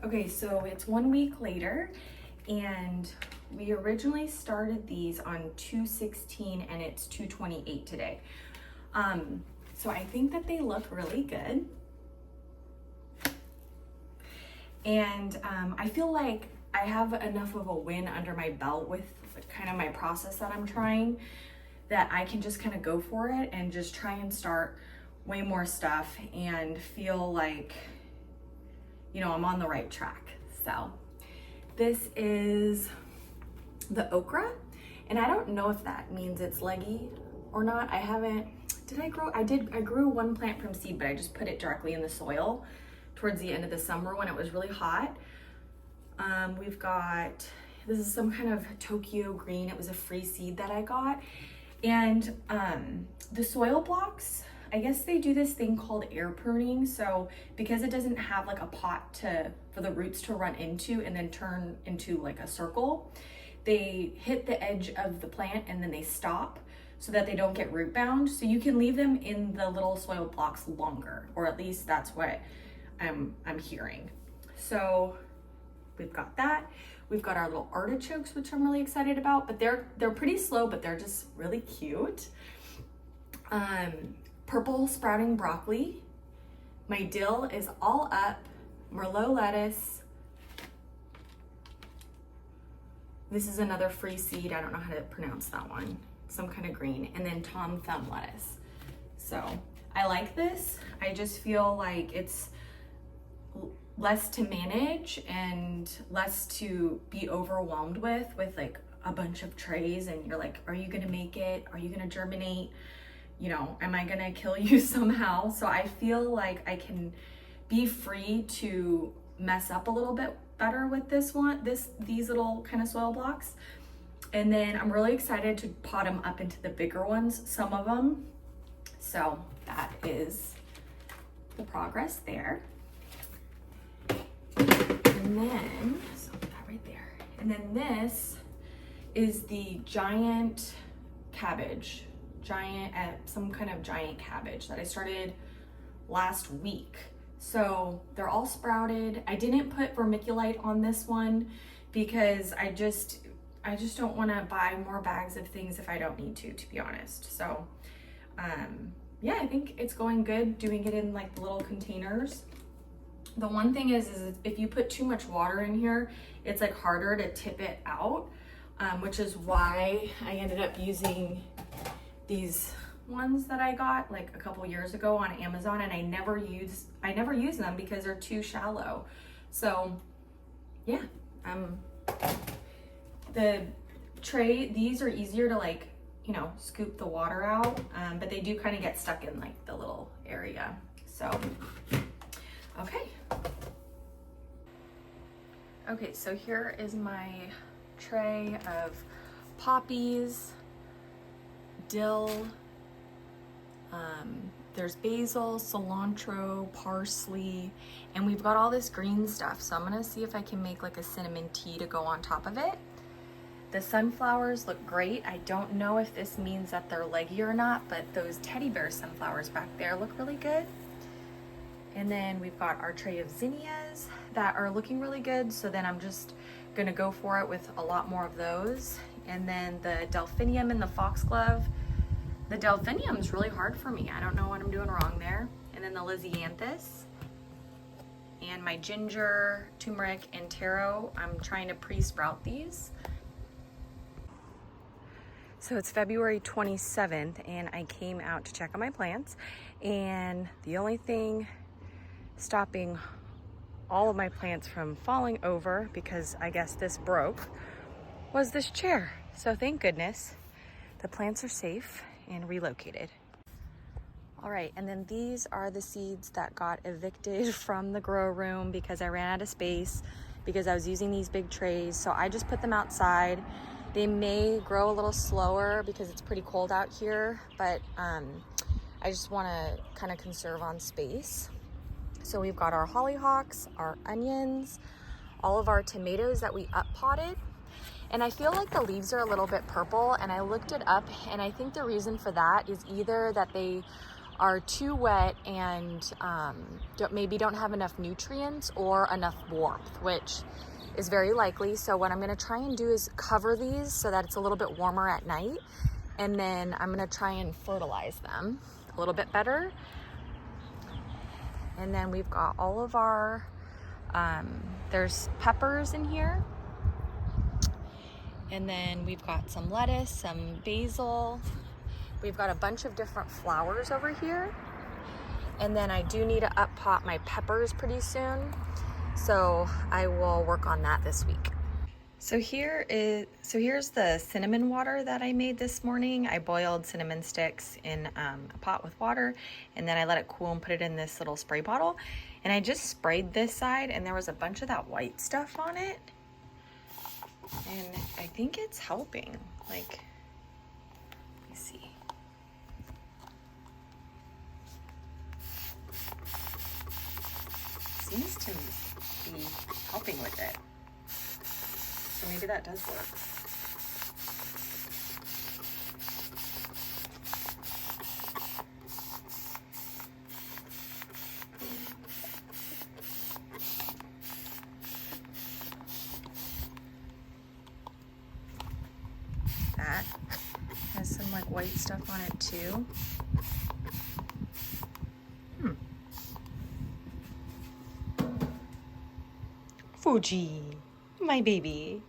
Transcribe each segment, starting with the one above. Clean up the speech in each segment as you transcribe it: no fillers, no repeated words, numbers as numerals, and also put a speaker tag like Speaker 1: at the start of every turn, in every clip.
Speaker 1: Okay, so it's 1 week later, and we originally started these on 2/16 and it's 2/28 today. So I think that they look really good. And I feel like I have enough of a win under my belt with kind of my process that I'm trying, that I can just kind of go for it and just try and start way more stuff and feel like, you know, I'm on the right track. So this is the okra, and I don't know if that means it's leggy or not. I haven't, I grew one plant from seed, but I just put it directly in the soil towards the end of the summer when it was really hot. We've got, this is some kind of Tokyo green. It was a free seed that I got. And the soil blocks, I guess they do this thing called air pruning. So because it doesn't have like a pot for the roots to run into and then turn into like a circle, they hit the edge of the plant and then they stop so that they don't get root bound. So you can leave them in the little soil blocks longer, or at least that's what I'm hearing. So we've got that. We've got our little artichokes, which I'm really excited about, but they're pretty slow, but they're just really cute. Purple sprouting broccoli. My dill is all up. Merlot lettuce. This is another free seed. I don't know how to pronounce that one. Some kind of green. And then Tom Thumb lettuce. So I like this. I just feel like it's less to manage and less to be overwhelmed with like a bunch of trays, and you're like, are you gonna make it? Are you gonna germinate? You know, am I gonna kill you somehow? So I feel like I can be free to mess up a little bit better with these little kind of soil blocks. And then I'm really excited to pot them up into the bigger ones, some of them. So that is the progress there. And then, so that right there. And then this is the giant cabbage, some kind of giant cabbage that I started last week. So they're all sprouted. I didn't put vermiculite on this one because I just don't want to buy more bags of things if I don't need to be honest. So yeah, I think it's going good doing it in like little containers. The one thing is if you put too much water in here, it's like harder to tip it out, which is why I ended up using these ones that I got like a couple years ago on Amazon, and I never use them because they're too shallow. So yeah, the tray, these are easier to like, you know, scoop the water out, but they do kind of get stuck in like the little area. So okay. Okay, so here is my tray of poppies, dill, there's basil, cilantro, parsley, and we've got all this green stuff. So I'm gonna see if I can make like a cinnamon tea to go on top of it. The sunflowers look great. I don't know if this means that they're leggy or not, but those teddy bear sunflowers back there look really good. And then we've got our tray of zinnias that are looking really good. So then I'm just gonna go for it with a lot more of those. And then the delphinium and the foxglove. The delphinium is really hard for me. I don't know what I'm doing wrong there. And then the lisianthus. And my ginger, turmeric, and taro. I'm trying to pre-sprout these. So it's February 27th and I came out to check on my plants, and the only thing stopping all of my plants from falling over, because I guess this broke, was this chair. So thank goodness the plants are safe and relocated. All right, and then these are the seeds that got evicted from the grow room because I ran out of space because I was using these big trays. So I just put them outside. They may grow a little slower because it's pretty cold out here, but I just want to kind of conserve on space. So we've got our hollyhocks, our onions, all of our tomatoes that we up potted. And I feel like the leaves are a little bit purple, and I looked it up, and I think the reason for that is either that they are too wet and maybe don't have enough nutrients or enough warmth, which is very likely. So what I'm going to try and do is cover these so that it's a little bit warmer at night, and then I'm going to try and fertilize them a little bit better. And then we've got all of our there's peppers in here, and then we've got some lettuce, some basil. We've got a bunch of different flowers over here. And then I do need to up pot my peppers pretty soon, so I will work on that this week. So here's the cinnamon water that I made this morning. I boiled cinnamon sticks in a pot with water, and then I let it cool and put it in this little spray bottle. And I just sprayed this side, and there was a bunch of that white stuff on it. And I think it's helping. Like, let me see. Seems to be helping with it. So maybe that does work. That has some like white stuff on it too. Fuji, my baby.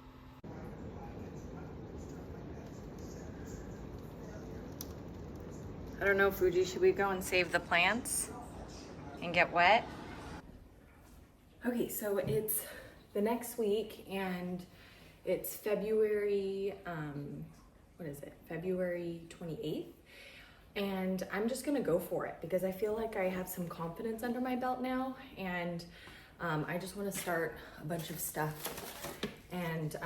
Speaker 1: I don't know, Fuji, should we go and save the plants and get wet? Okay, so it's the next week and it's February, what is it? February 28th. And I'm just gonna go for it because I feel like I have some confidence under my belt now, and I just wanna start a bunch of stuff and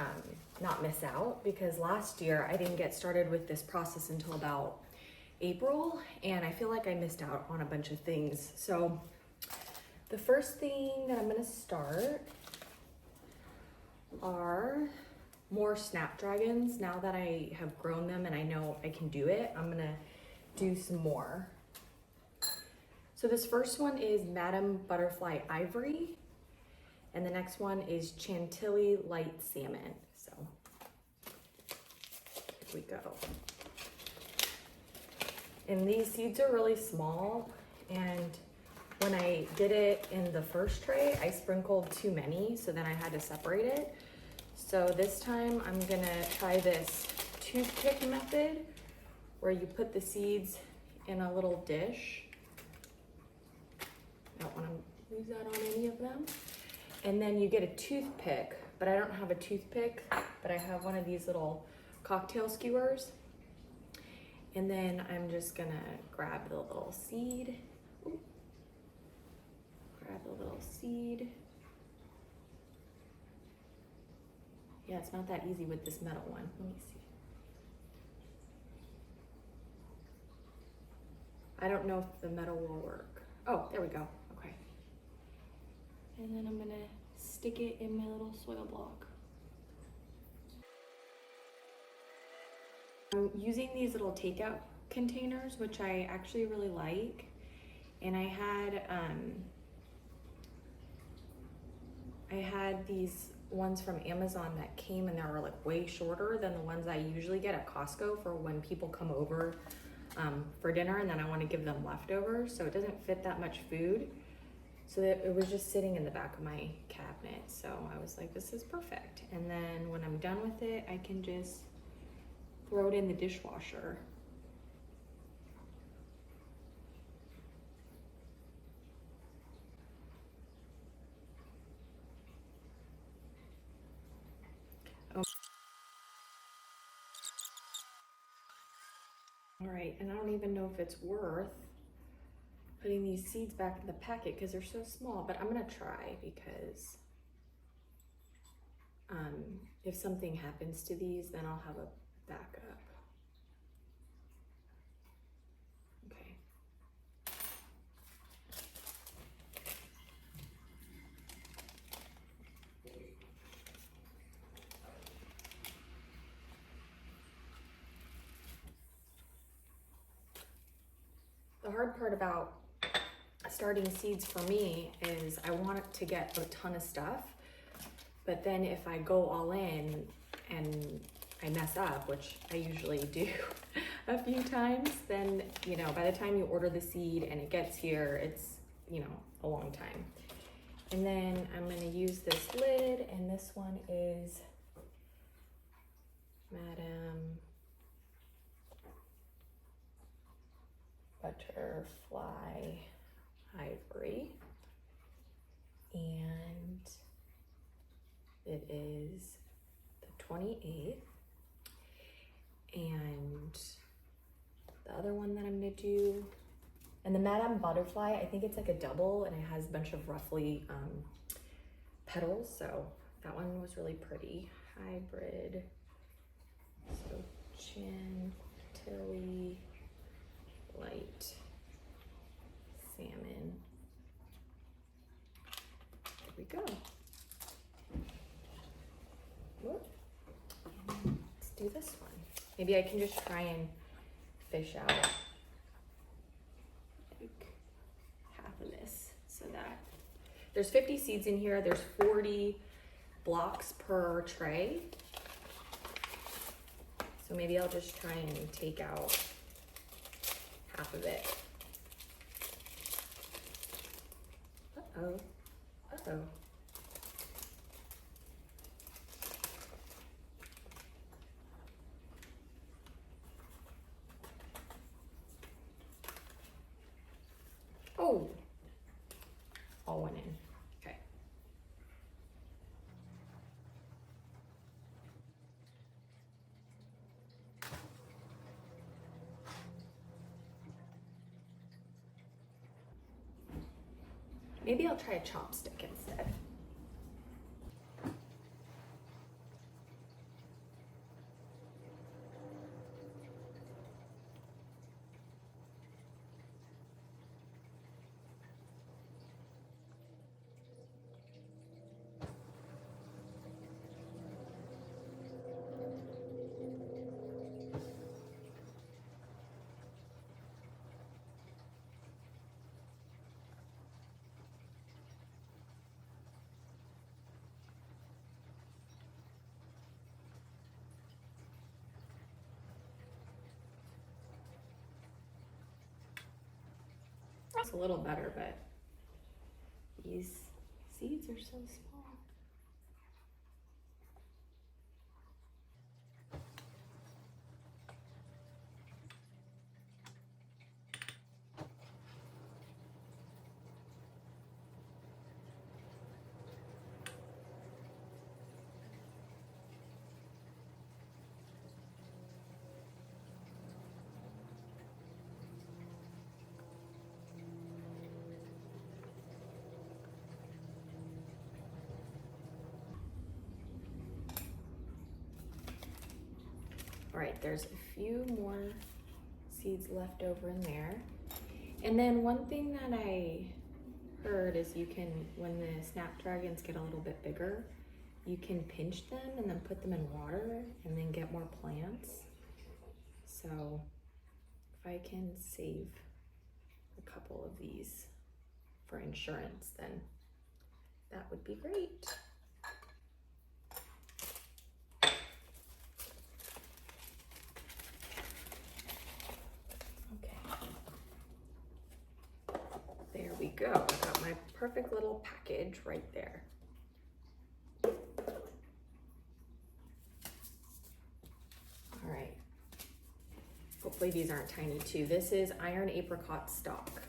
Speaker 1: not miss out, because last year I didn't get started with this process until about April, and I feel like I missed out on a bunch of things. So the first thing that I'm gonna start are more snapdragons. Now that I have grown them and I know I can do it, I'm gonna do some more. So this first one is Madam Butterfly Ivory, and the next one is Chantilly Light Salmon. So here we go. And these seeds are really small, and when I did it in the first tray, I sprinkled too many, so then I had to separate it. So this time I'm gonna try this toothpick method, where you put the seeds in a little dish. I don't wanna lose that on any of them. And then you get a toothpick, but I don't have a toothpick, but I have one of these little cocktail skewers. And then I'm just gonna grab the little seed. Ooh. Grab the little seed. Yeah, it's not that easy with this metal one. Let me see. I don't know if the metal will work. Oh, there we go. Okay. And then I'm gonna stick it in my little soil block. I'm using these little takeout containers, which I actually really like. And I had these ones from Amazon that came, and they were like way shorter than the ones I usually get at Costco for when people come over for dinner, and then I want to give them leftovers, so it doesn't fit that much food. So that it was just sitting in the back of my cabinet. So I was like, this is perfect. And then when I'm done with it, I can just throw it in the dishwasher. All right, and I don't even know if it's worth putting these seeds back in the packet because they're so small, but I'm gonna try, because if something happens to these, then I'll have a backup. Okay. The hard part about starting seeds for me is I want it to get a ton of stuff, but then if I go all in and I mess up, which I usually do a few times, then, you know, by the time you order the seed and it gets here, it's, you know, a long time. And then I'm gonna use this lid, and this one is Madame Butterfly Ivory, and it is the 28th. And the other one that I'm gonna do, and the Madame Butterfly, I think it's like a double, and it has a bunch of roughly petals, so that one was really pretty. Hybrid, so Chantilly, light salmon. There we go. Whoop. And let's do this one. Maybe I can just try and fish out like half of this, so that there's 50 seeds in here. There's 40 blocks per tray. So maybe I'll just try and take out half of it. Uh-oh, uh-oh. Oh, all went in. Okay. Maybe I'll try a chopstick instead. It's a little better, but these seeds are so small. All right, there's a few more seeds left over in there. And then one thing that I heard is you can, when the snapdragons get a little bit bigger, you can pinch them and then put them in water and then get more plants. So if I can save a couple of these for insurance, then that would be great. There we go. I got my perfect little package right there. All right. Hopefully these aren't tiny too. This is iron apricot stock.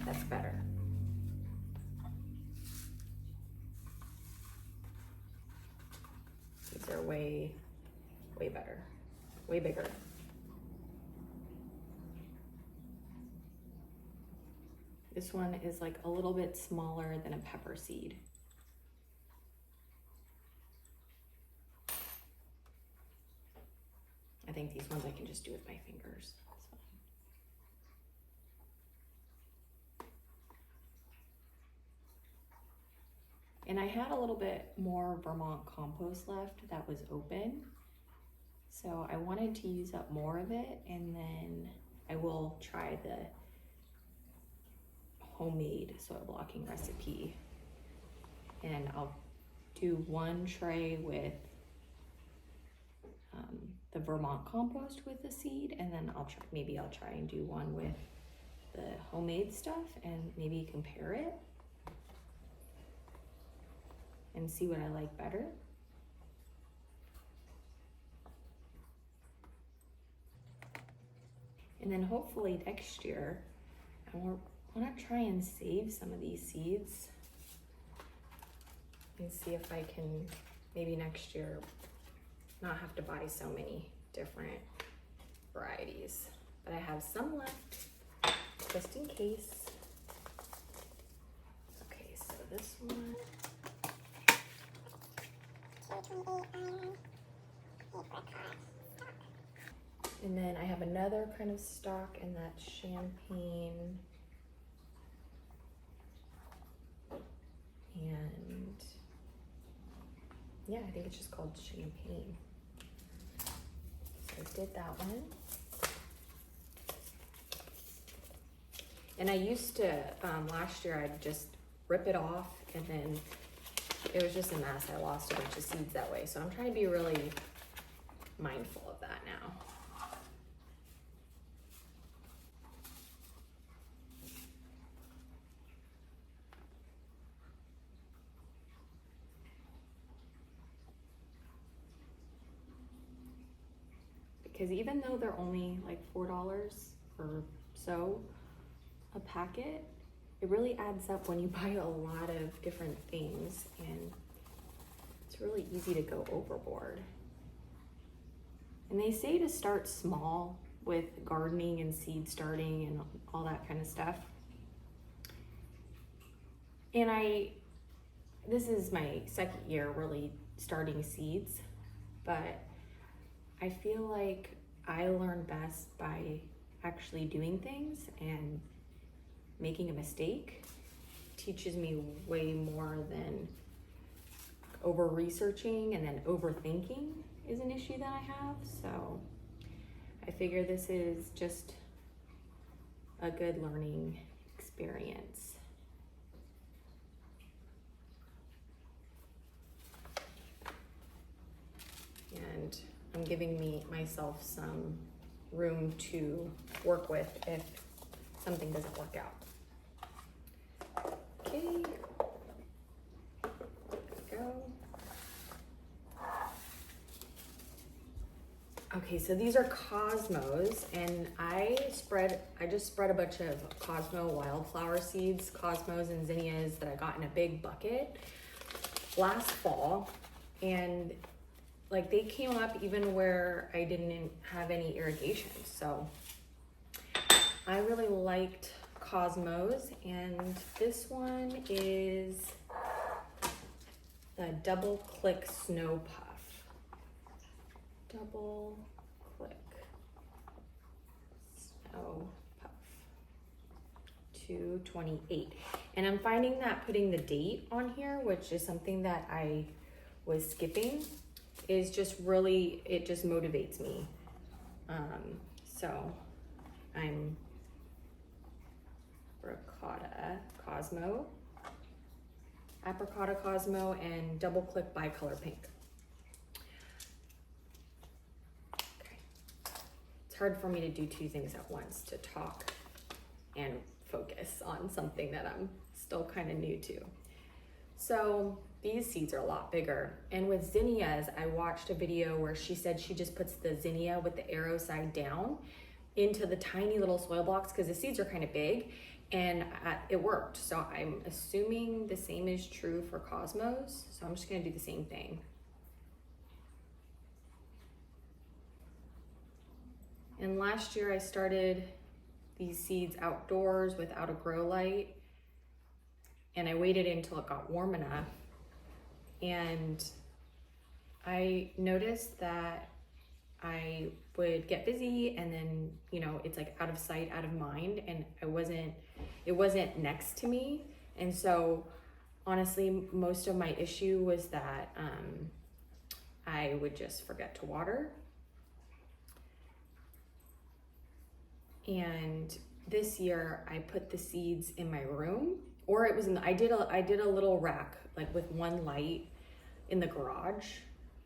Speaker 1: That's better. These are way better, way bigger. This one is like a little bit smaller than a pepper seed. I think these ones I can just do with my fingers. That's fine. And I had a little bit more Vermont compost left that was open. So I wanted to use up more of it, and then I will try the homemade soil blocking recipe. And I'll do one tray with the Vermont compost with the seed, and then maybe I'll try and do one with the homemade stuff and maybe compare it and see what I like better. And then hopefully next year, I want to try and save some of these seeds and see if I can maybe next year not have to buy so many different varieties. But I have some left just in case. Okay, so this one. And then I have another kind of stock, and that's champagne. And yeah, I think it's just called champagne. So I did that one. And I used to, last year I'd just rip it off, and then it was just a mess. I lost a bunch of seeds that way. So I'm trying to be really mindful of that now. Because even though they're only like $4 or so a packet, it really adds up when you buy a lot of different things, and it's really easy to go overboard. And they say to start small with gardening and seed starting and all that kind of stuff. And this is my second year really starting seeds, but I feel like I learn best by actually doing things, and making a mistake teaches me way more than over researching, and then overthinking is an issue that I have. So I figure this is just a good learning experience. And I'm giving myself some room to work with if something doesn't work out. Okay, there we go. Okay, so these are Cosmos, and I just spread a bunch of Cosmo wildflower seeds, Cosmos and zinnias that I got in a big bucket last fall, and like they came up even where I didn't have any irrigation. So I really liked Cosmos, and this one is the Double Click Snow Puff. Double Click Snow Puff 228. And I'm finding that putting the date on here, which is something that I was skipping, is just really, it just motivates me. So I'm Apricotta Cosmo, and Double Click Bicolor Pink. Okay. It's hard for me to do two things at once, to talk and focus on something that I'm still kind of new to. So these seeds are a lot bigger. And with zinnias, I watched a video where she said she just puts the zinnia with the arrow side down into the tiny little soil blocks, because the seeds are kind of big, and it worked. So I'm assuming the same is true for Cosmos. So I'm just gonna do the same thing. And last year I started these seeds outdoors without a grow light, and I waited until it got warm enough. And I noticed that I would get busy, and then, you know, it's like out of sight, out of mind, and it wasn't next to me. And so honestly, most of my issue was that I would just forget to water. And this year I put the seeds in my room, or it was I did a little rack, like with one light in the garage.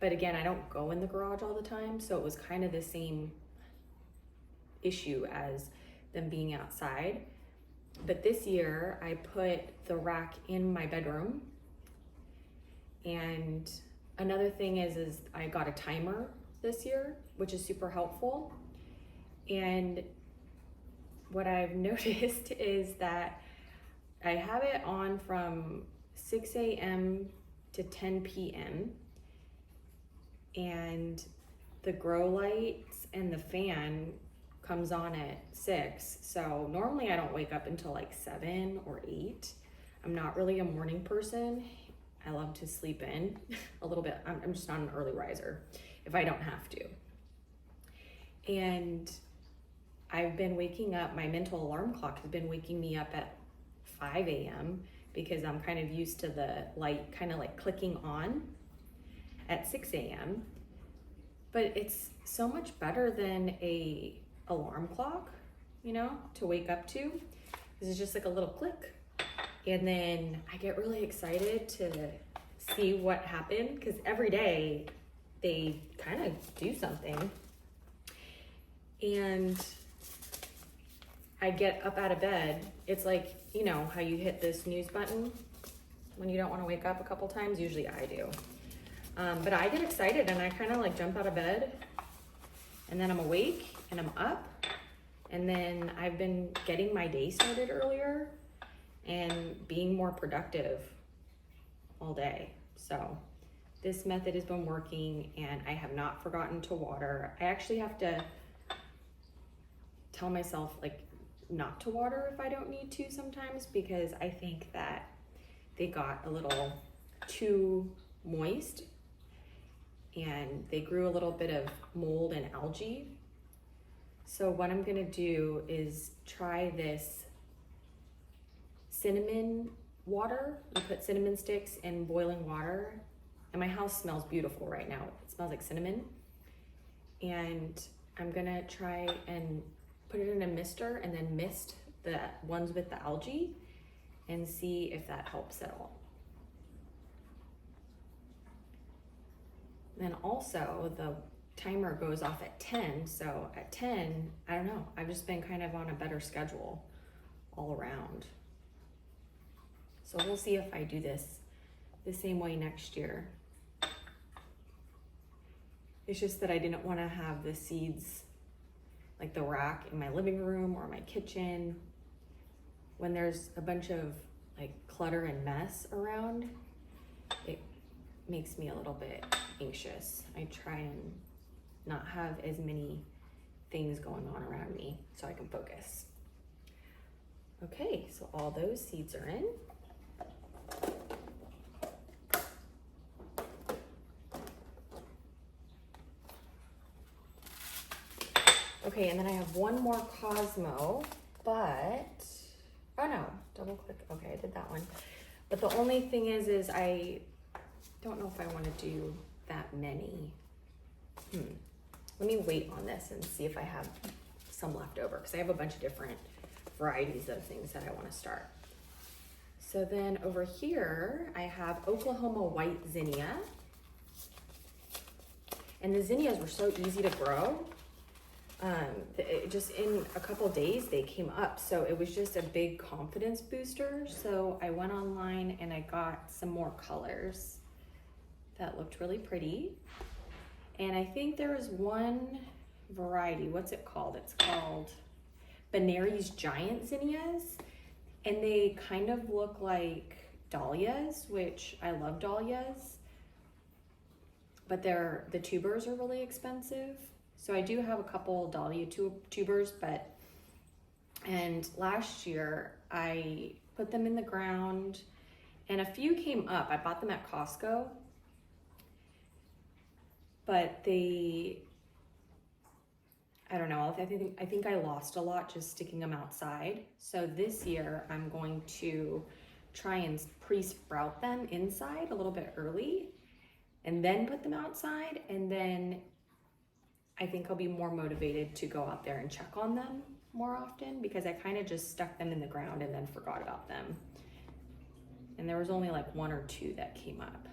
Speaker 1: But again, I don't go in the garage all the time, so it was kind of the same issue as them being outside. But this year I put the rack in my bedroom. And another thing is I got a timer this year, which is super helpful. And what I've noticed is that I have it on from 6 a.m. to 10 p.m. and the grow lights and the fan comes on at 6. So normally I don't wake up until like 7 or 8. I'm not really a morning person. I love to sleep in a little bit. I'm just not an early riser if I don't have to. And I've been waking up, my mental alarm clock has been waking me up at 5 a.m. because I'm kind of used to the light kind of like clicking on at 6 a.m. But it's so much better than a alarm clock, you know, to wake up to. This is just like a little click. And then I get really excited to see what happened because every day they kind of do something. And I get up out of bed. It's like, you know, how you hit the snooze button when you don't want to wake up a couple times. Usually I do. But I get excited and I kind of like jump out of bed and then I'm awake and I'm up. And then I've been getting my day started earlier and being more productive all day. So this method has been working and I have not forgotten to water. I actually have to tell myself like not to water if I don't need to sometimes because I think that they got a little too moist and they grew a little bit of mold and algae. So what I'm gonna do is try this cinnamon water. You put cinnamon sticks in boiling water, and my house smells beautiful right now. It smells like cinnamon. And I'm gonna try and put it in a mister and then mist the ones with the algae and see if that helps at all. Then also the timer goes off at 10. So at 10, I don't know, I've just been kind of on a better schedule all around. So we'll see if I do this the same way next year. It's just that I didn't want to have the seeds, like the rack in my living room or my kitchen. When there's a bunch of like clutter and mess around, it makes me a little bit anxious. I try and not have as many things going on around me so I can focus. Okay, so all those seeds are in. Okay, and then I have one more Cosmo, but, oh no, double click, okay, I did that one. But the only thing is I don't know if I want to do that many. Let me wait on this and see if I have some left over because I have a bunch of different varieties of things that I want to start. So then over here, I have Oklahoma white zinnia. And the zinnias were so easy to grow. Just in a couple days, they came up. So it was just a big confidence booster. So I went online and I got some more colors that looked really pretty. And I think there was one variety, what's it called? It's called Benari's Giant Zinnias. And they kind of look like dahlias, which I love dahlias. But the tubers are really expensive. So I do have a couple dahlia tubers, and last year I put them in the ground and a few came up. I bought them at Costco, but I don't know, I think I lost a lot just sticking them outside. So this year I'm going to try and pre-sprout them inside a little bit early and then put them outside, and then I think I'll be more motivated to go out there and check on them more often, because I kind of just stuck them in the ground and then forgot about them. And there was only like 1 or 2 that came up.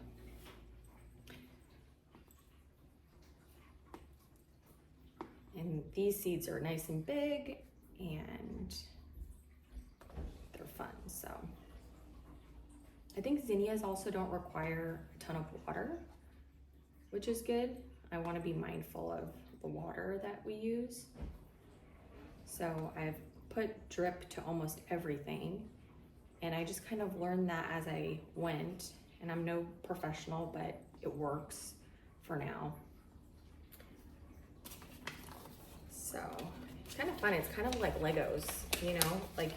Speaker 1: And these seeds are nice and big and they're fun. So I think zinnias also don't require a ton of water, which is good. I want to be mindful of the water that we use. So I've put drip to almost everything, and I just kind of learned that as I went, and I'm no professional, but it works for now. So it's kind of fun. It's kind of like Legos, you know, like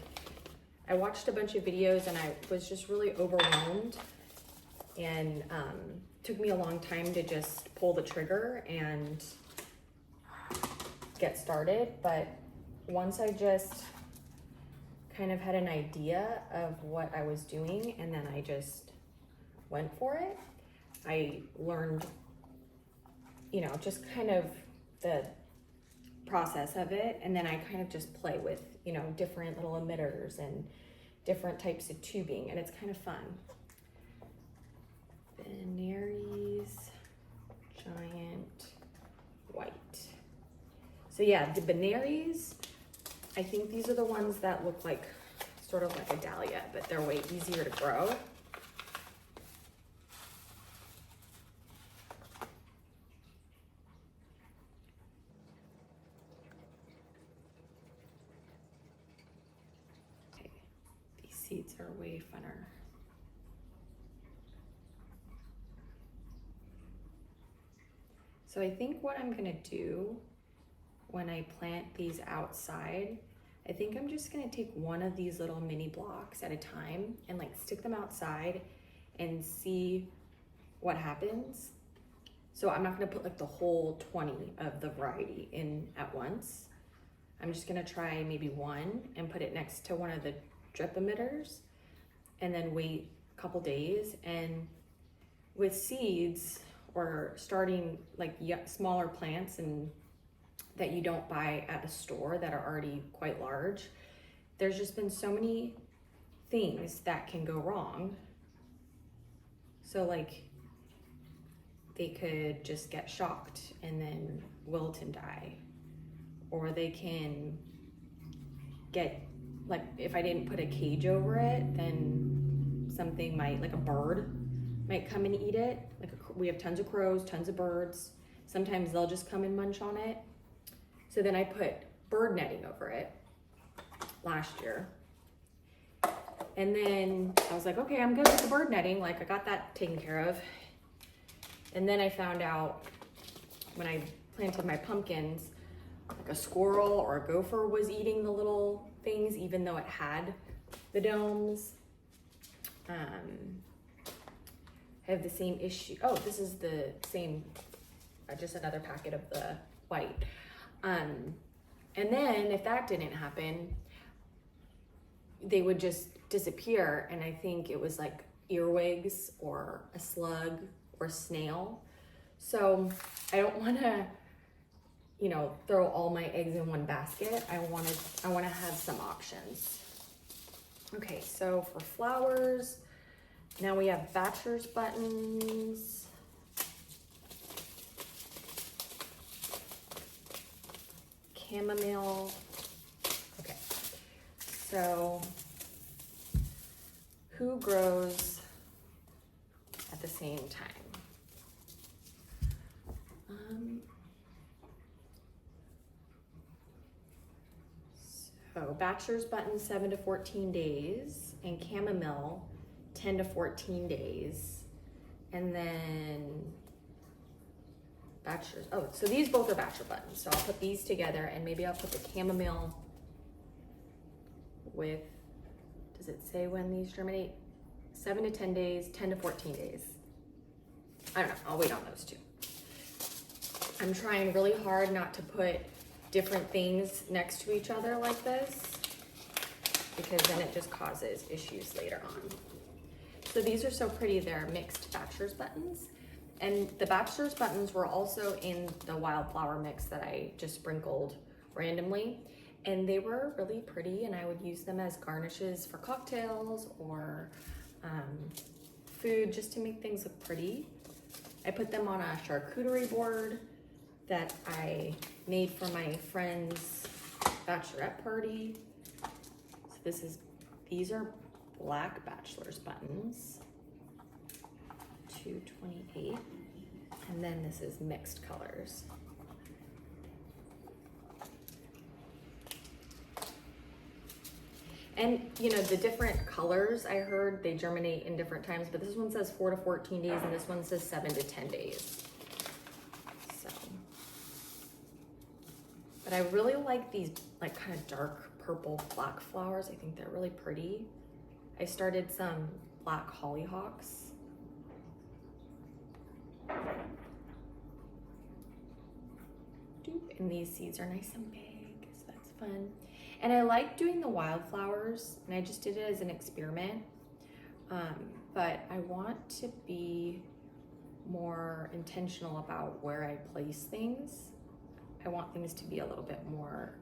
Speaker 1: I watched a bunch of videos and I was just really overwhelmed, and took me a long time to just pull the trigger and get started. But once I just kind of had an idea of what I was doing and then I just went for it, I learned, you know, just kind of the process of it, and then I kind of just play with, you know, different little emitters and different types of tubing, and it's kind of fun. Veneries, giant white. So yeah, the Veneries, I think these are the ones that look like sort of like a dahlia, but they're way easier to grow. Okay, these seeds are way funner. So I think what I'm gonna do when I plant these outside, I think I'm just gonna take one of these little mini blocks at a time and like stick them outside and see what happens. So I'm not gonna put like the whole 20 of the variety in at once. I'm just gonna try maybe one and put it next to one of the drip emitters and then wait a couple days. And with seeds, or starting like smaller plants and that you don't buy at a store that are already quite large, there's just been so many things that can go wrong. So like they could just get shocked and then wilt and die, or they can get, like if I didn't put a cage over it, then something might, like a bird might come and eat it. Like we have tons of crows, tons of birds. Sometimes they'll just come and munch on it. So then I put bird netting over it last year. And then I was like, okay, I'm good with the bird netting. Like I got that taken care of. And then I found out when I planted my pumpkins, like a squirrel or a gopher was eating the little things, even though it had the domes. I have the same issue. Oh, this is the same, just another packet of the white. And then if that didn't happen, they would just disappear. And I think it was like earwigs or a slug or snail. So I don't want to, you know, throw all my eggs in one basket. I want to have some options. Okay, so for flowers, now we have bachelor's buttons. Chamomile. Okay, so who grows at the same time? So bachelor's button 7 to 14 days, and chamomile 10 to 14 days, and then bachelor's, oh, so these both are bachelor buttons. So I'll put these together, and maybe I'll put the chamomile with, does it say when these germinate? 7 to 10 days, 10 to 14 days. I don't know, I'll wait on those two. I'm trying really hard not to put different things next to each other like this, because then it just causes issues later on. So these are so pretty. They're mixed bachelor's buttons. And the bachelor's buttons were also in the wildflower mix that I just sprinkled randomly. And they were really pretty, and I would use them as garnishes for cocktails or food, just to make things look pretty. I put them on a charcuterie board that I made for my friend's bachelorette party. So these are black bachelor's buttons, 228, and then this is mixed colors. And you know, the different colors, I heard they germinate in different times, but this one says 4 to 14 days and this one says 7 to 10 days. So, but I really like these like kind of dark purple black flowers. I think they're really pretty. I started some black hollyhocks. And these seeds are nice and big, so that's fun. And I like doing the wildflowers, and I just did it as an experiment. But I want to be more intentional about where I place things. I want things to be a little bit more,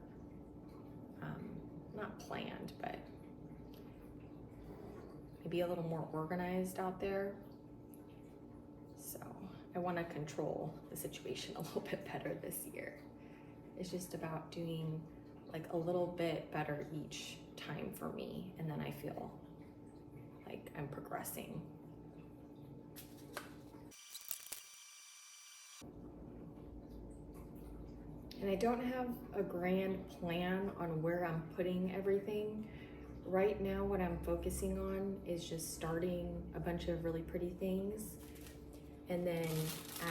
Speaker 1: not planned, but maybe a little more organized out there. So I want to control the situation a little bit better this year. It's just about doing like a little bit better each time for me, and then I feel like I'm progressing. And I don't have a grand plan on where I'm putting everything. Right now, what I'm focusing on is just starting a bunch of really pretty things. And then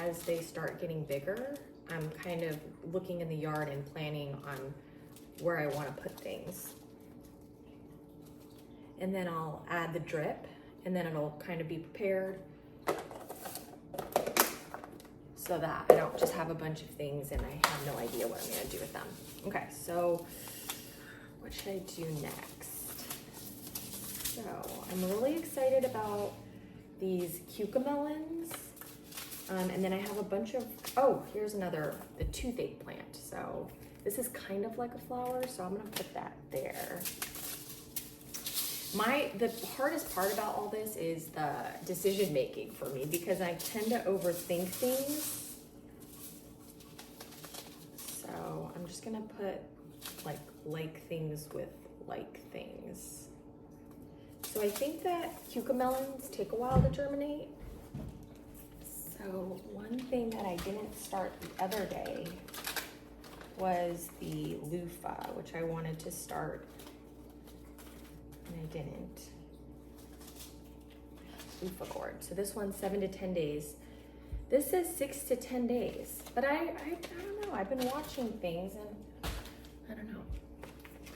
Speaker 1: as they start getting bigger, I'm kind of looking in the yard and planning on where I want to put things. And then I'll add the drip, and then it'll kind of be prepared so that I don't just have a bunch of things and I have no idea what I'm going to do with them. Okay, so what should I do next? So I'm really excited about these cucamelons. And then I have a bunch of, oh, here's another, the toothache plant. So this is kind of like a flower, so I'm gonna put that there. The hardest part about all this is the decision making for me, because I tend to overthink things. So I'm just gonna put like things with like things. So I think that cucamelons take a while to germinate. So one thing that I didn't start the other day was the loofah, which I wanted to start and I didn't. Loofah gourd. So this one's 7 to 10 days. This says 6 to 10 days, but I don't know. I've been watching things and I don't know.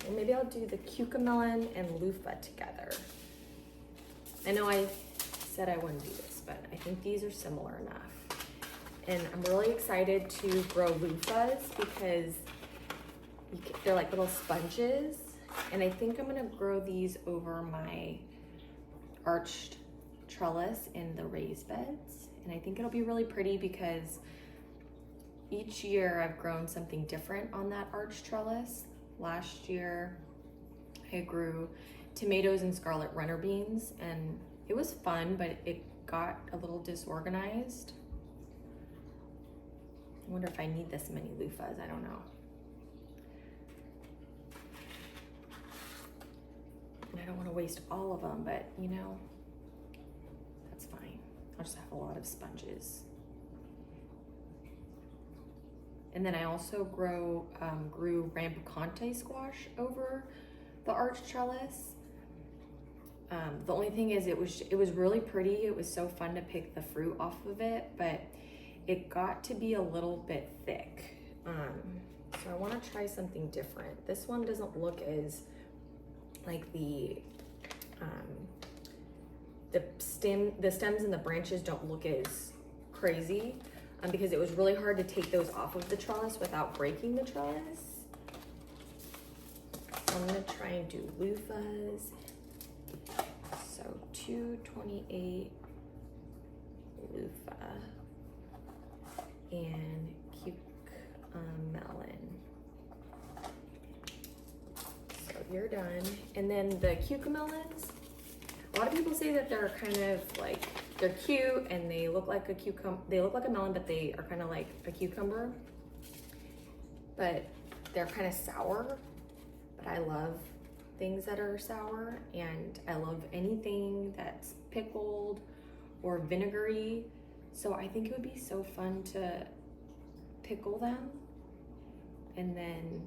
Speaker 1: Well, maybe I'll do the cucamelon and loofah together. I know I said I wouldn't do this, but I think these are similar enough. And I'm really excited to grow loofahs because they're like little sponges. And I think I'm gonna grow these over my arched trellis in the raised beds. And I think it'll be really pretty because each year I've grown something different on that arched trellis. Last year I grew tomatoes and scarlet runner beans, and it was fun, but it got a little disorganized. I wonder if I need this many loofahs, I don't know. And I don't want to waste all of them, but you know, that's fine. I'll just have a lot of sponges. And then I also grew rampicante squash over the arched trellis. The only thing is it was really pretty. It was so fun to pick the fruit off of it, but it got to be a little bit thick. So I want to try something different. This one doesn't look as like the stems and the branches don't look as crazy because it was really hard to take those off of the trellis without breaking the trellis. I'm gonna try and do loofahs. So 228 loofah and cucamelon. So you're done. And then the cucamelons, a lot of people say that they're kind of like, they're cute and they look like a they look like a melon, but they are kind of like a cucumber. But they're kind of sour, but I love things that are sour, and I love anything that's pickled or vinegary. So I think it would be so fun to pickle them and then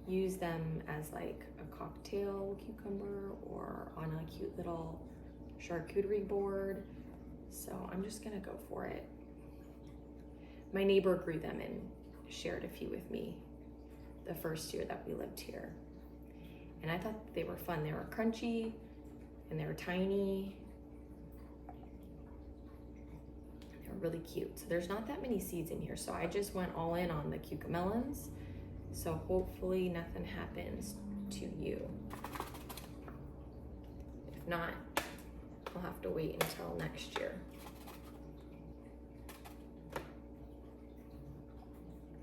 Speaker 1: use them as like a cocktail cucumber or on a cute little charcuterie board. So I'm just gonna go for it. My neighbor grew them and shared a few with me the first year that we lived here. And I thought they were fun. They were crunchy and they were tiny. They were really cute. So there's not that many seeds in here. So I just went all in on the cucamelons. So hopefully nothing happens to you. If not, I'll have to wait until next year.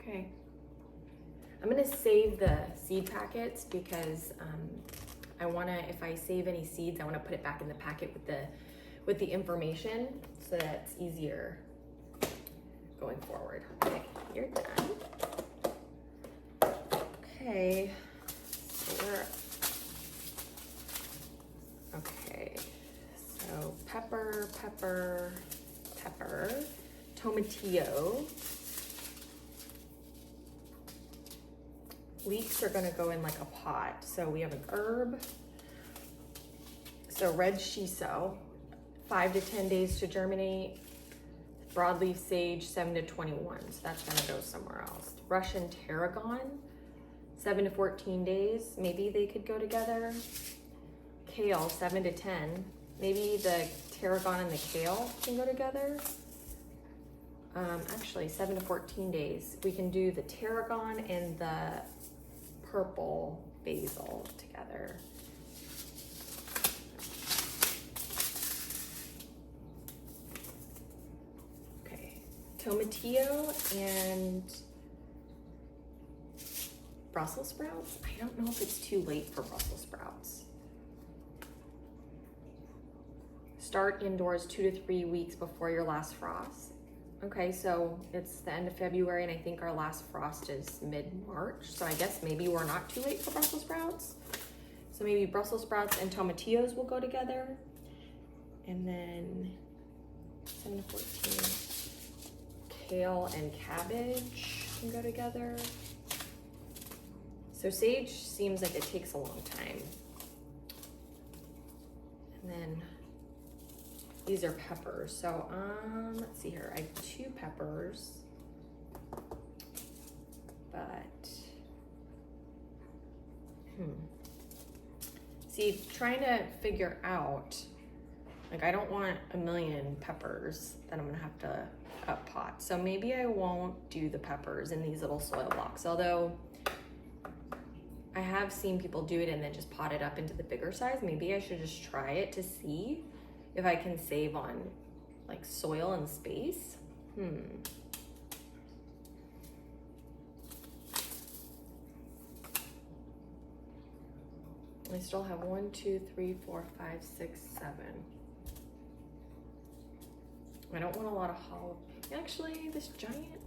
Speaker 1: Okay. I'm gonna save the seed packets because I wanna, if I save any seeds, I wanna put it back in the packet with the information so that it's easier going forward. Okay, you're done. Okay, so so pepper, tomatillo. Leeks are gonna go in like a pot. So we have an herb. So red shiso, 5 to 10 days to germinate. Broadleaf sage, 7 to 21. So that's gonna go somewhere else. Russian tarragon, 7 to 14 days. Maybe they could go together. Kale, 7 to 10. Maybe the tarragon and the kale can go together. Actually, 7 to 14 days. We can do the tarragon and the purple basil together. Okay, tomatillo and Brussels sprouts. I don't know if it's too late for Brussels sprouts. Start indoors 2 to 3 weeks before your last frost. Okay, so it's the end of February and I think our last frost is mid-March. So I guess maybe we're not too late for Brussels sprouts. So maybe Brussels sprouts and tomatillos will go together. And then 7 to 14, kale and cabbage can go together. So sage seems like it takes a long time. And then these are peppers. So let's see here. I have 2 peppers, but see, trying to figure out, like, I don't want a million peppers that I'm gonna have to up pot. So maybe I won't do the peppers in these little soil blocks, although I have seen people do it and then just pot it up into the bigger size. Maybe I should just try it to see if I can save on like soil and space. I still have 1, 2, 3, 4, 5, 6, 7. I don't want a lot of hollow. Actually, this giant.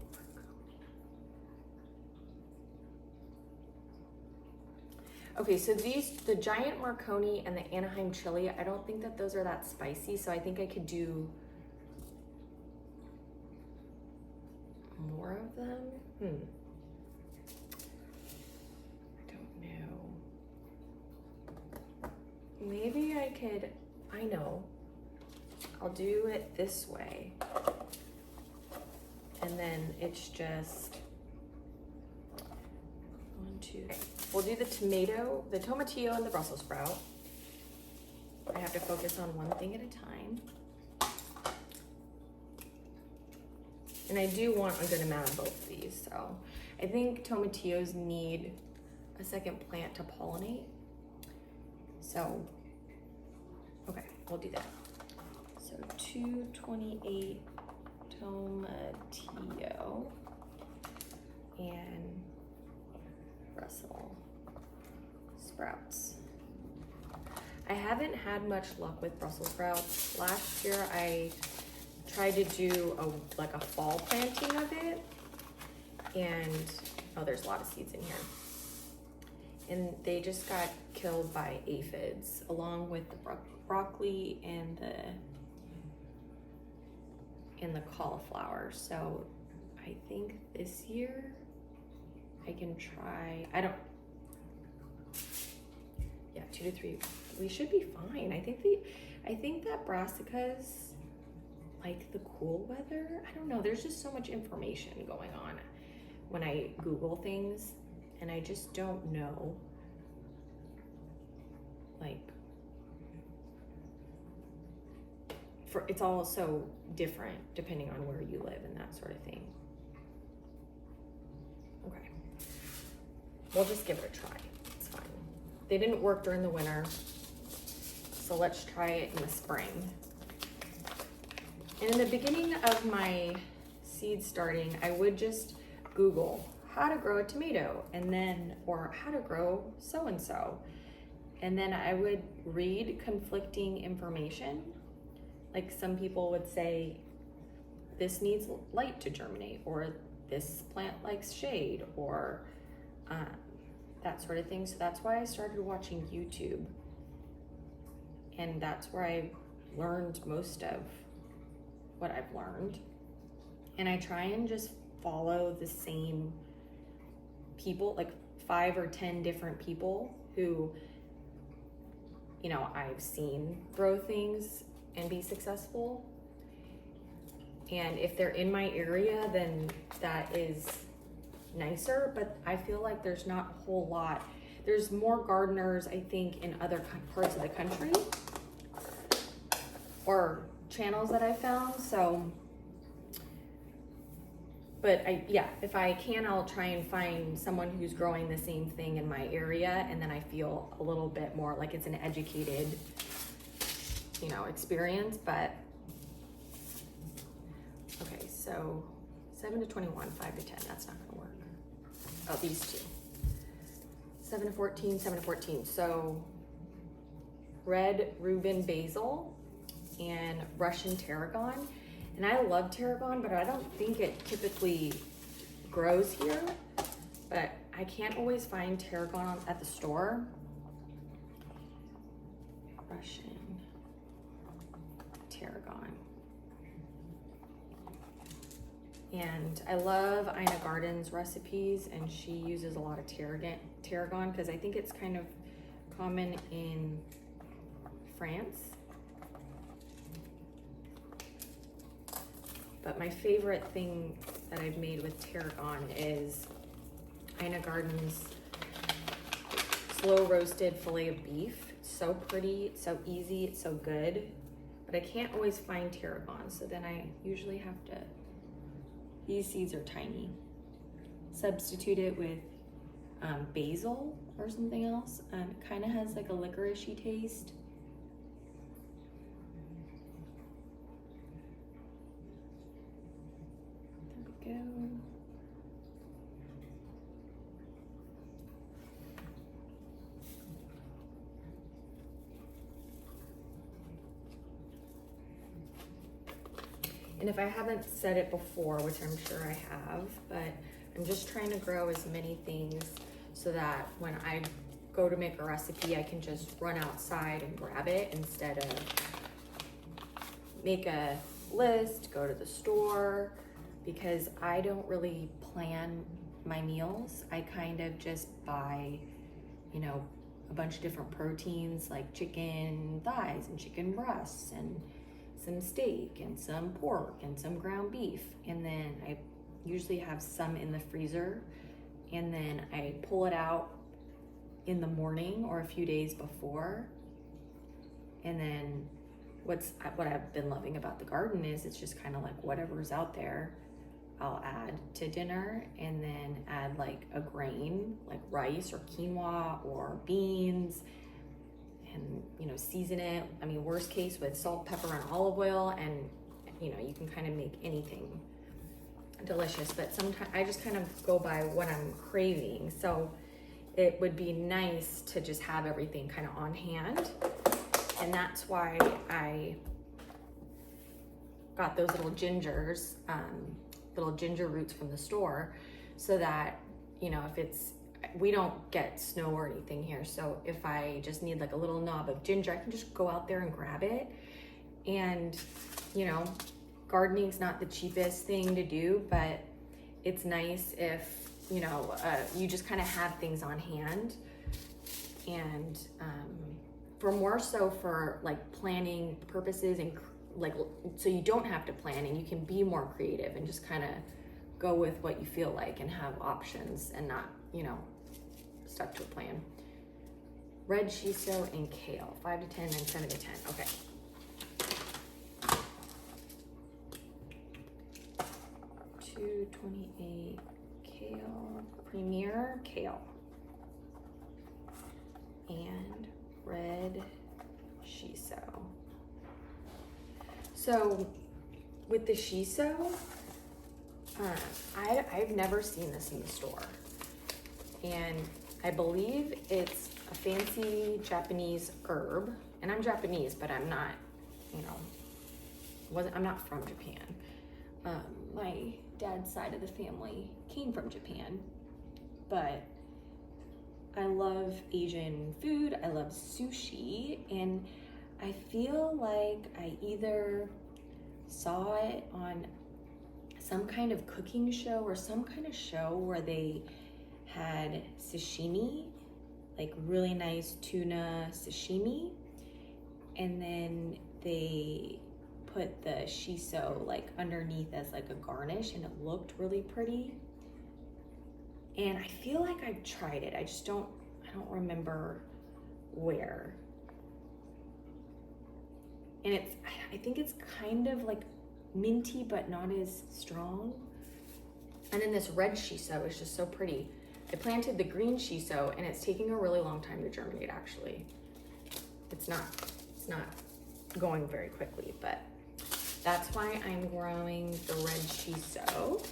Speaker 1: Okay, so the giant Marconi and the Anaheim chili, I don't think that those are that spicy, so I think I could do more of them. I don't know. Maybe I could, I know. I'll do it this way. And then it's just 1, 2. Okay. We'll do the tomato, the tomatillo, and the Brussels sprout. I have to focus on one thing at a time. And I do want a good amount of both of these, so I think tomatillos need a second plant to pollinate. So, okay, we'll do that. So 228 tomatillo and Brussels sprouts. I haven't had much luck with Brussels sprouts. Last year I tried to do like a fall planting of it, and oh, there's a lot of seeds in here. And they just got killed by aphids along with the broccoli and the cauliflower. So I think this year I can try, yeah, 2 to 3. We should be fine. I think that brassicas like the cool weather. I don't know. There's just so much information going on when I Google things, and I just don't know. Like, it's all so different depending on where you live and that sort of thing. Okay. We'll just give it a try. It's fine. They didn't work during the winter, so let's try it in the spring. And in the beginning of my seed starting, I would just Google how to grow a tomato, and then, or how to grow so-and-so. And then I would read conflicting information. Like some people would say, this needs light to germinate, or this plant likes shade, or that sort of thing. So that's why I started watching YouTube. And that's where I learned most of what I've learned. And I try and just follow the same people, like 5 or 10 different people who, you know, I've seen grow things and be successful. And if they're in my area, then that is nicer, but I feel like there's not a whole lot. There's more gardeners, I think, in other parts of the country, or channels that I found. So, but if I can, I'll try and find someone who's growing the same thing in my area, and then I feel a little bit more like it's an educated, you know, experience. But okay, so 7 to 21, 5 to 10, that's not gonna work. Oh, these two. 7 to 14, 7 to 14. So red Reuben basil and Russian tarragon. And I love tarragon, but I don't think it typically grows here. But I can't always find tarragon at the store. Russian tarragon. And I love Ina Garden's recipes, and she uses a lot of tarragon because I think it's kind of common in France. But my favorite thing that I've made with tarragon is Ina Garden's slow roasted filet of beef. It's so pretty, it's so easy, it's so good. But I can't always find tarragon, so then I usually have to, these seeds are tiny. Substitute it with basil or something else. It kind of has like a licoricey taste. There we go. And if I haven't said it before, which I'm sure I have, but I'm just trying to grow as many things so that when I go to make a recipe, I can just run outside and grab it instead of make a list, go to the store, because I don't really plan my meals. I kind of just buy, you know, a bunch of different proteins like chicken thighs and chicken breasts and some steak and some pork and some ground beef, and then I usually have some in the freezer, and then I pull it out in the morning or a few days before. And then what I've been loving about the garden is it's just kind of like whatever's out there. I'll add to dinner, and then add like a grain, like rice or quinoa or beans, and season it. I mean, worst case with salt, pepper, and olive oil, and you can kind of make anything delicious. But sometimes I just kind of go by what I'm craving. So it would be nice to just have everything kind of on hand. And that's why I got those little gingers, little ginger roots from the store, so that, we don't get snow or anything here. So if I just need like a little knob of ginger, I can just go out there and grab it. And, gardening's not the cheapest thing to do, but it's nice if, you just kind of have things on hand. And for more so for like planning purposes, and like, so you don't have to plan and you can be more creative and just kind of go with what you feel like and have options and not, stuck to a plan. Red shiso and kale, 5 to 10 and 7 to 10. Okay. $2.28 kale, Premier kale, and red shiso. So with the shiso, I've never seen this in the store, and I believe it's a fancy Japanese herb. And I'm Japanese, but I'm not, I'm not from Japan. My dad's side of the family came from Japan, but I love Asian food. I love sushi, and I feel like I either saw it on some kind of cooking show or some kind of show where they had sashimi, like really nice tuna sashimi, and then they put the shiso like underneath as like a garnish, and it looked really pretty. And I feel like I've tried it. I don't remember where. And I think it's kind of like minty, but not as strong. And then this red shiso is just so pretty. I planted the green shiso, and it's taking a really long time to germinate, actually. It's not going very quickly, but that's why I'm growing the red shiso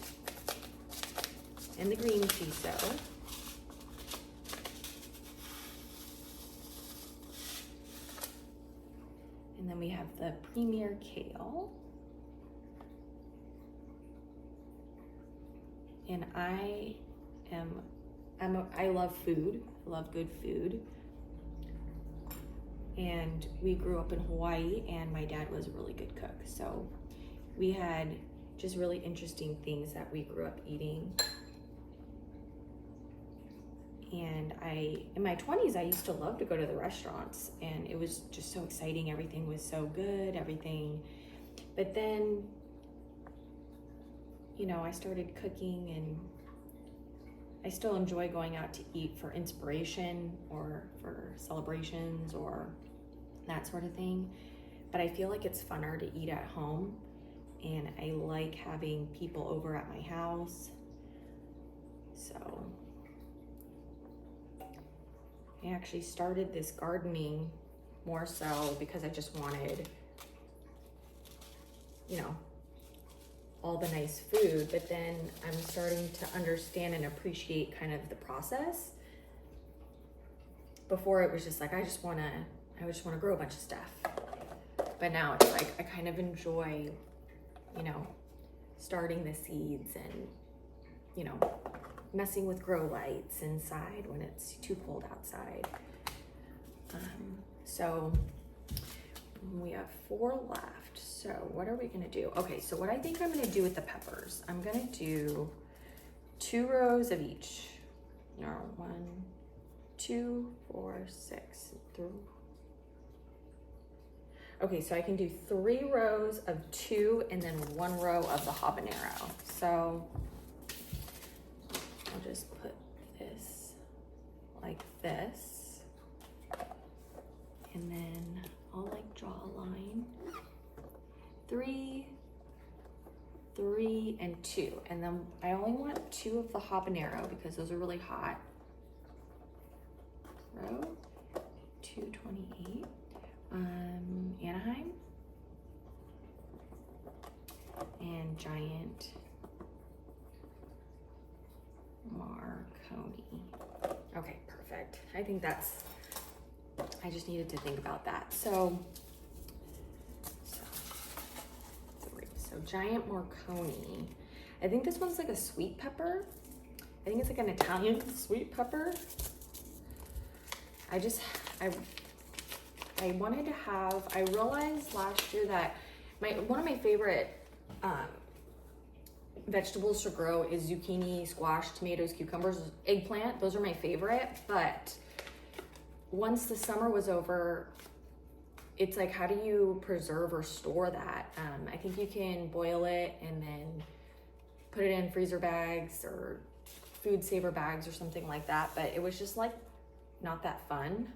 Speaker 1: and the green shiso. And then we have the Premier kale. And I love food. I love good food. And we grew up in Hawaii, and my dad was a really good cook. So we had just really interesting things that we grew up eating. And in my 20s, I used to love to go to the restaurants, and it was just so exciting. Everything was so good, But then, I started cooking, and I still enjoy going out to eat for inspiration or for celebrations or that sort of thing. But I feel like it's funner to eat at home, and I like having people over at my house. So I actually started this gardening more so because I just wanted, all the nice food, but then I'm starting to understand and appreciate kind of the process. Before it was just like, I just want to grow a bunch of stuff. But now it's like, I kind of enjoy, starting the seeds and, messing with grow lights inside when it's too cold outside. So we have 4 left. So what are we gonna do? Okay, so what I think I'm gonna do with the peppers, I'm gonna do 2 rows of each. No, 1, 2, 4, 6, through. Okay, so I can do 3 rows of 2 and then 1 row of the habanero. So I'll just put this like this, and then I'll like draw a line. 3 and 2. And then I only want 2 of the habanero because those are really hot. Row 228. Anaheim. And giant Marconi. Okay, perfect. I think that's, I just needed to think about that. So 3. So giant Marconi. I think this one's like a sweet pepper. I think it's like an Italian sweet pepper. I wanted to have, I realized last year that one of my favorite vegetables to grow is zucchini, squash, tomatoes, cucumbers, eggplant. Those are my favorite. But once the summer was over, it's like, how do you preserve or store that? I think you can boil it and then put it in freezer bags or food saver bags or something like that. But it was just like not that fun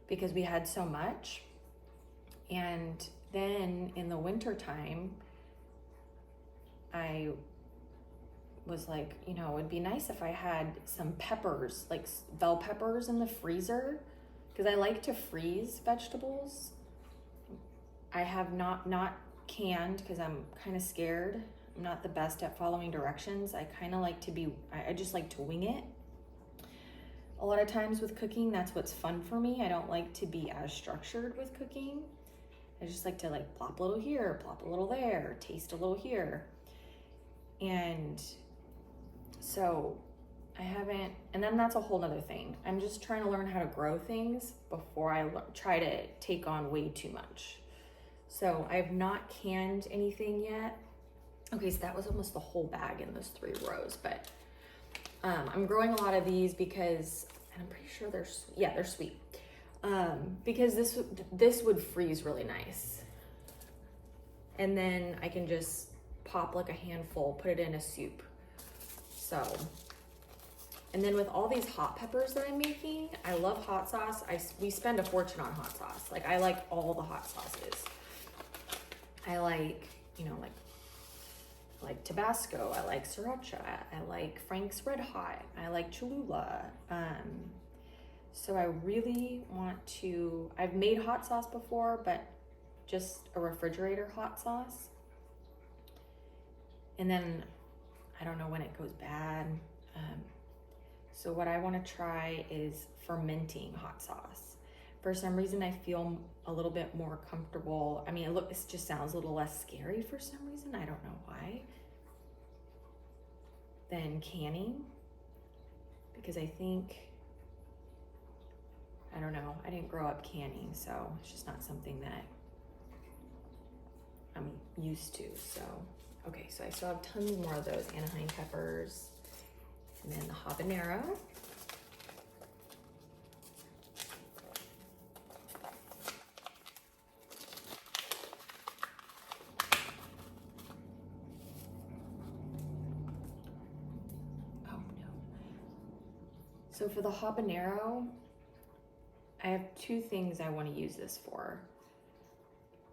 Speaker 1: because we had so much. And then in the winter time, I was like, you know, it'd be nice if I had some peppers, like bell peppers in the freezer, because I like to freeze vegetables. I have not canned because I'm kind of scared. I'm not the best at following directions. I kind of like to be, I just like to wing it. A lot of times with cooking, that's what's fun for me. I don't like to be as structured with cooking. I just like to like plop a little here, plop a little there, taste a little here. And so I haven't, and then that's a whole nother thing. I'm just trying to learn how to grow things before I try to take on way too much. So I have not canned anything yet. Okay, so that was almost the whole bag in those 3 rows, but I'm growing a lot of these because, and I'm pretty sure they're, yeah, they're sweet. Because this would freeze really nice. And then I can just pop like a handful, put it in a soup. So, and then with all these hot peppers that I'm making, I love hot sauce. We spend a fortune on hot sauce. Like I like all the hot sauces. I like, you know, like Tabasco, I like Sriracha, I like Frank's Red Hot, I like Cholula. So I really want to, I've made hot sauce before, but just a refrigerator hot sauce. And then I don't know when it goes bad. So what I want to try is fermenting hot sauce. For some reason, I feel a little bit more comfortable. I mean, it just sounds a little less scary for some reason. I don't know why. Than canning. Because I think, I don't know, I didn't grow up canning, so it's just not something that I'm used to. So, okay, so I still have tons more of those Anaheim peppers. And then the habanero. So for the habanero, I have 2 things I want to use this for.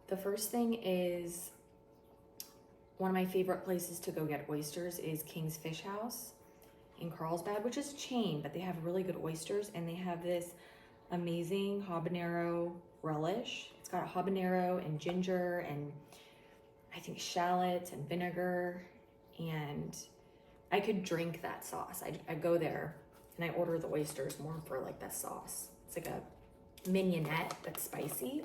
Speaker 1: The first thing is, one of my favorite places to go get oysters is King's Fish House in Carlsbad, which is a chain, but they have really good oysters, and they have this amazing habanero relish. It's got habanero and ginger and I think shallots and vinegar, and I could drink that sauce. I go there and I order the oysters more for like the sauce. It's like a mignonette that's spicy.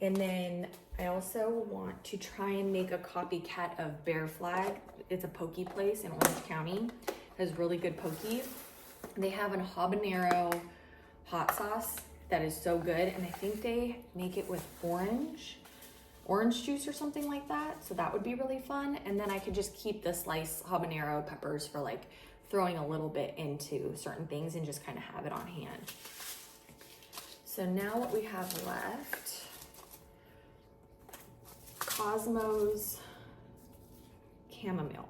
Speaker 1: And then I also want to try and make a copycat of Bear Flag. It's a poke place in Orange County. It has really good poke. They have a habanero hot sauce that is so good. And I think they make it with orange juice or something like that. So that would be really fun. And then I could just keep the sliced habanero peppers for like throwing a little bit into certain things and just kind of have it on hand. So now what we have left, Cosmos chamomile.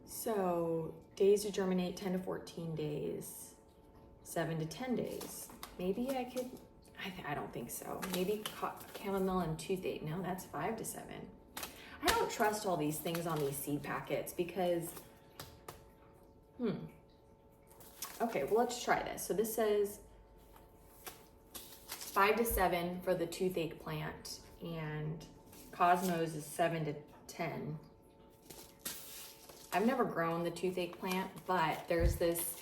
Speaker 1: So days to germinate, 10 to 14 days, 7 to 10 days. Maybe I could, I don't think so. Maybe chamomile and toothache. No, that's 5 to 7. I don't trust all these things on these seed packets because, okay, well, let's try this. So this says 5 to 7 for the toothache plant, and Cosmos is 7 to 10. I've never grown the toothache plant, but there's this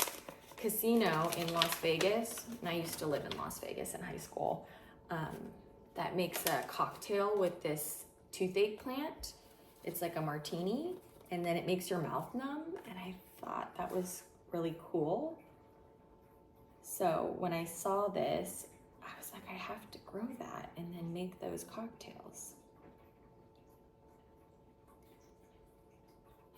Speaker 1: casino in Las Vegas, and I used to live in Las Vegas in high school, that makes a cocktail with this toothache plant. It's like a martini, and then it makes your mouth numb, and I thought that was really cool. So when I saw this, I was like, I have to grow that and then make those cocktails.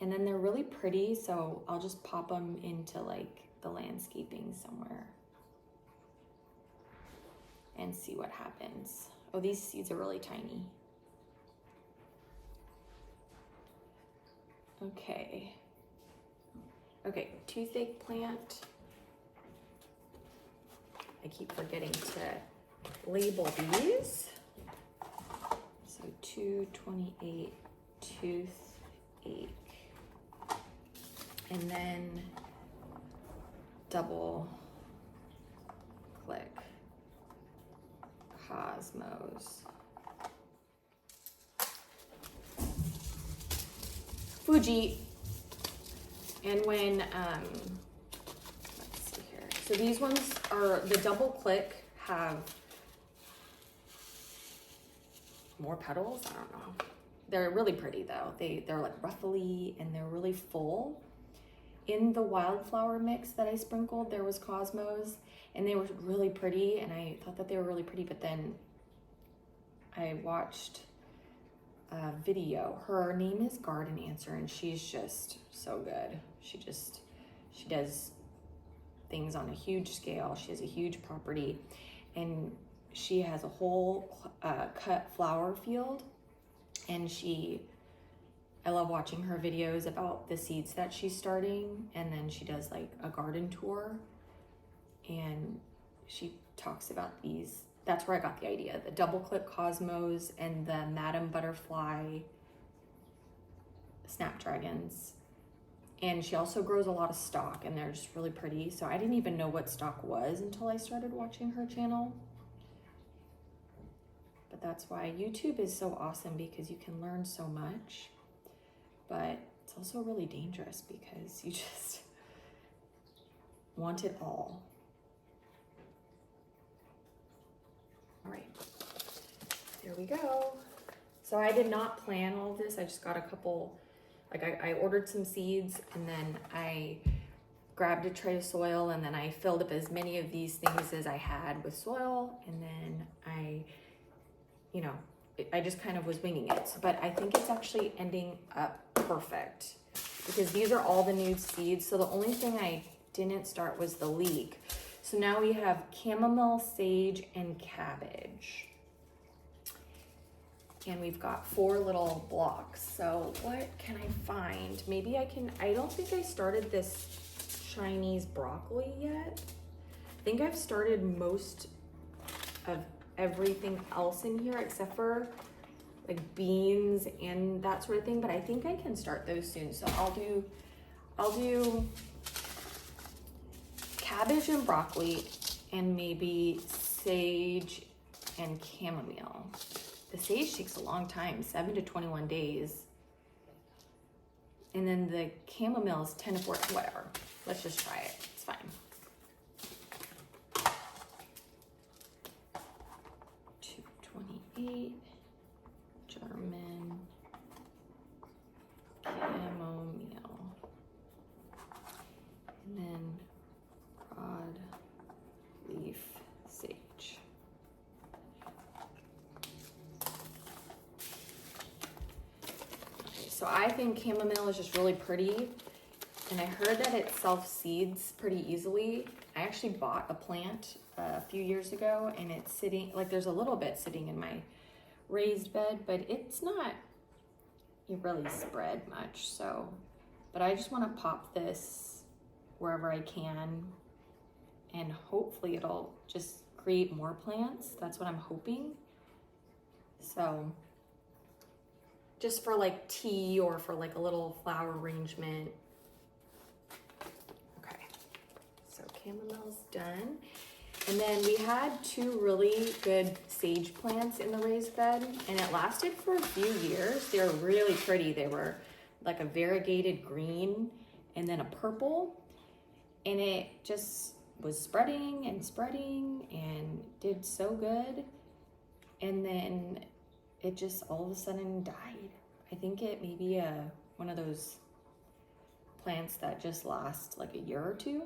Speaker 1: And then they're really pretty, so I'll just pop them into like the landscaping somewhere and see what happens. Oh, these seeds are really tiny. Okay. Okay, toothache plant. I keep forgetting to label these. So 228 toothache. And then double click Cosmos. Fuji. And when, let's see here. So these ones are, the double click have more petals, I don't know. They're really pretty though. They're like ruffly and they're really full. In the wildflower mix that I sprinkled, there was Cosmos, and they were really pretty, and I thought that they were really pretty, but then I watched a video. Her name is Garden Answer, and she's just so good. She does things on a huge scale. She has a huge property, and she has a whole cut flower field, and I love watching her videos about the seeds that she's starting, and then she does like a garden tour, and she talks about these. That's where I got the idea, the double click Cosmos and the Madam Butterfly snapdragons. And she also grows a lot of stock, and they're just really pretty. So I didn't even know what stock was until I started watching her channel. But that's why YouTube is so awesome, because you can learn so much. But it's also really dangerous because you just want it all. All right, there we go. So I did not plan all of this. I just got a couple, like I ordered some seeds, and then I grabbed a tray of soil, and then I filled up as many of these things as I had with soil, and then I just kind of was winging it. But I think it's actually ending up perfect, because these are all the new seeds. So the only thing I didn't start was the leek. So now we have chamomile, sage, and cabbage. And we've got 4 little blocks. So what can I find? Maybe I don't think I started this Chinese broccoli yet. I think I've started most of everything else in here except for like beans and that sort of thing, but I think I can start those soon. So I'll do cabbage and broccoli, and maybe sage and chamomile. The sage takes a long time, 7 to 21 days. And then the chamomile is 10 to 14, whatever. Let's just try it, it's fine. German chamomile, and then broad leaf sage. Okay, so I think chamomile is just really pretty, and I heard that it self-seeds pretty easily. I actually bought a plant a few years ago, and it's sitting, like there's a little bit sitting in my raised bed, but it's not really spread much. So, but I just want to pop this wherever I can, and hopefully it'll just create more plants. That's what I'm hoping. So just for like tea or for like a little flower arrangement. Okay, so chamomile's done. And then we had 2 really good sage plants in the raised bed, and it lasted for a few years. They were really pretty. They were like a variegated green and then a purple, and it just was spreading and did so good. And then it just all of a sudden died. I think it may be one of those plants that just last like a year or 2.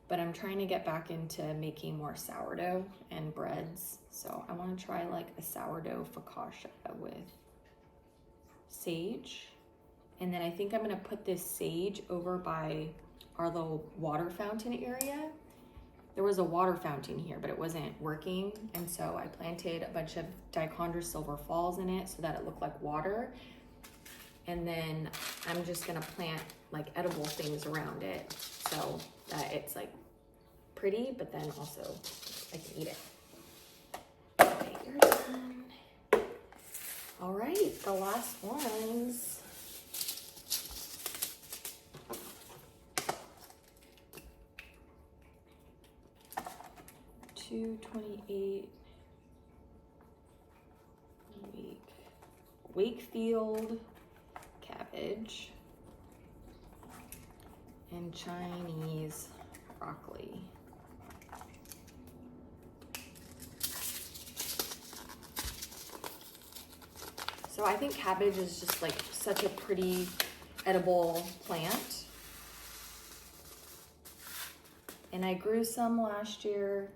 Speaker 1: But I'm trying to get back into making more sourdough and breads. So I want to try like a sourdough focaccia with sage. And then I think I'm going to put this sage over by our little water fountain area. There was a water fountain here, but it wasn't working. And so I planted a bunch of dichondra silver falls in it so that it looked like water. And then I'm just going to plant like edible things around it so that it's like pretty, but then also I can eat it. Okay, you're done. All right, the last ones. $2.28 Wakefield cabbage and Chinese broccoli. So I think cabbage is just like such a pretty edible plant. And I grew some last year.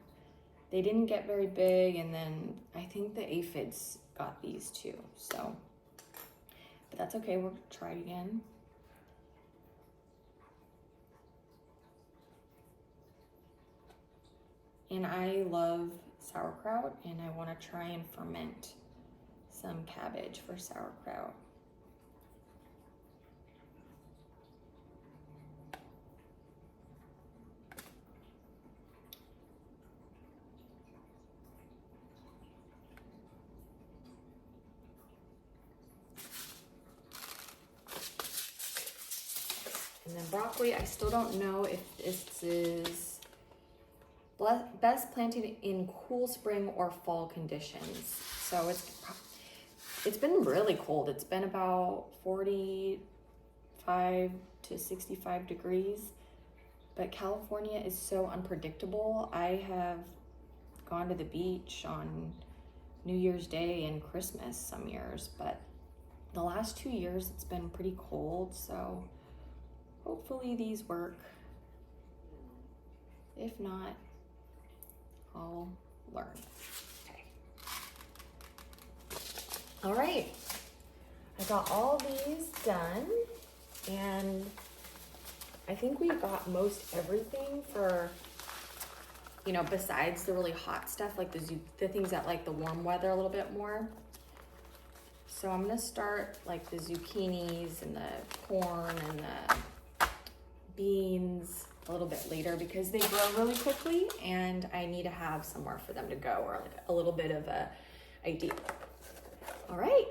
Speaker 1: They didn't get very big, and then I think the aphids got these too. So, but that's okay, we'll try it again. And I love sauerkraut, and I want to try and ferment some cabbage for sauerkraut. And then broccoli, I still don't know if this is best planted in cool spring or fall conditions. So it's been really cold. It's been about 45 to 65 degrees, but California is so unpredictable. I have gone to the beach on New Year's Day and Christmas some years, but the last 2 years it's been pretty cold, so hopefully these work. If not, I'll learn. Okay. All right, I got all these done, and I think we got most everything for, you know, besides the really hot stuff, like the things that like the warm weather a little bit more. So I'm gonna start like the zucchinis and the corn and the beans a little bit later because they grow really quickly and I need to have somewhere for them to go, or like a little bit of a idea. All right,